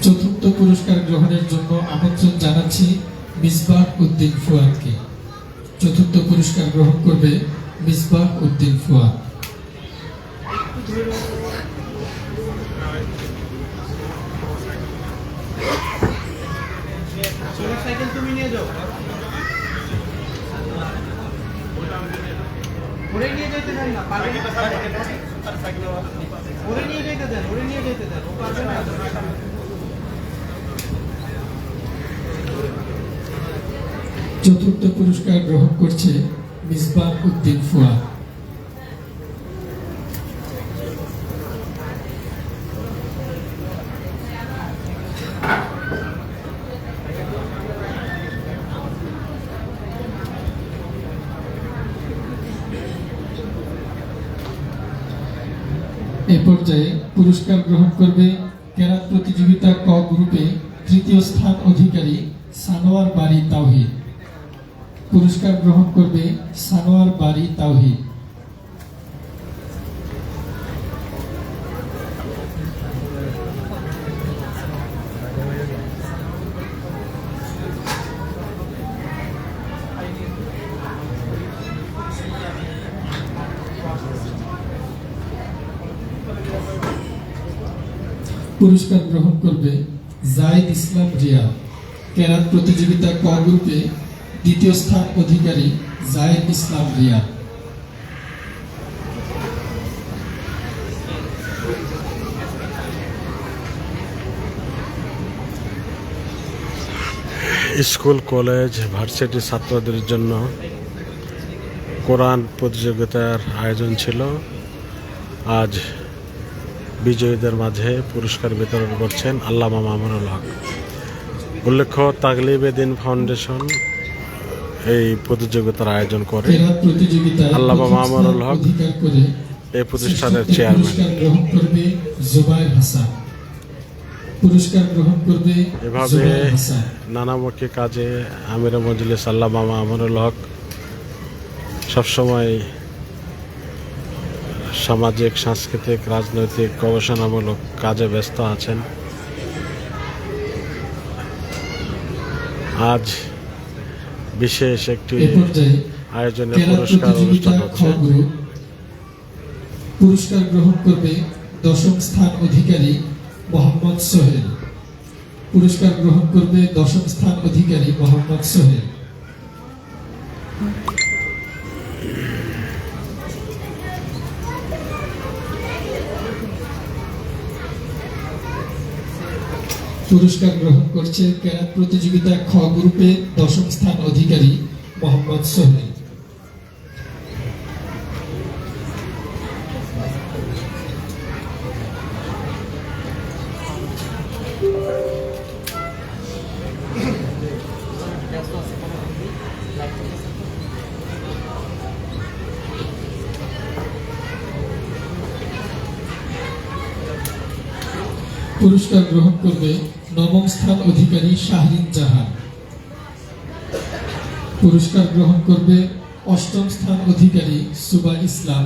চতুর্থ পুরস্কার গ্রহণের জন্য আমন্ত্রণ জানাচ্ছি মিসবাহ উদ্দিন ফুয়াদকে। চতুর্থ পুরস্কার গ্রহণ করবে মিসবাহ উদ্দিন ফুয়াদ। সাইকেল তুমি নিয়ে যাও, ওরে নিয়ে যেতে দেন না, ওরে নিয়ে যেতে দেন, ওরে নিয়ে যেতে দেন, ও পারবে না। চতুর্থ পুরস্কার গ্রহণ করছে মিসবাহ উদ্দিন ফুয়াদ। এ পর্যায়ে পুরস্কার গ্রহণ করবে কেরাত প্রতিযোগিতা ক গ্রুপে তৃতীয় স্থান অধিকারী সানোয়ার বাড়ি তাওহিদ। পুরস্কার গ্রহণ করবে সানোয়ার বাড়ি তাওহিদ। পুরস্কার গ্রহণ করবে জায়েদ ইসলাম রিয়া। কেরাত প্রতিযোগিতা ক গ্রুপে দ্বিতীয় স্থান অধিকারী জায়েদ ইসলাম রিয়া। স্কুল, কলেজ, ভার্সিটির ছাত্রদের জন্য কোরআন প্রতিযোগিতার আয়োজন ছিল। আজ বিজয়ীদের মাঝে পুরস্কার বিতরণ করছেন আল্লামা মামুনুল হক। উল্লেখ্য, তাগলিবে দ্বীন ফাউন্ডেশন এই প্রতিযোগিতার আয়োজন করে। আল্লামা মামুনুল হক এই প্রতিষ্ঠানের চেয়ারম্যান। এভাবে নানামুখী কাজে আমিরে মজলিস আল্লামা মামুনুল হক সবসময় সামাজিক, সাংস্কৃতিক, রাজনৈতিক, গবেষণামূলক কাজে ব্যস্ত আছেন। আজ বিশেষ একটি আয়োজনে পুরস্কার অনুষ্ঠান হচ্ছে। পুরস্কার গ্রহণ করবে দশম স্থান অধিকারী মোহাম্মদ সোহেল। পুরস্কার গ্রহণ করবে দশম স্থান অধিকারী মোহাম্মদ সোহেল। পুরস্কার গ্রহণ করছে কেরাত প্রতিযোগিতা খ গ্রুপে দশম স্থান অধিকারী মোহাম্মদ সোহেল। পুরস্কার গ্রহণ করবে নবম স্থান অধিকারী শাহরিন জাহান। পুরস্কার গ্রহণ করবে অষ্টম স্থান অধিকারী সুবা ইসলাম।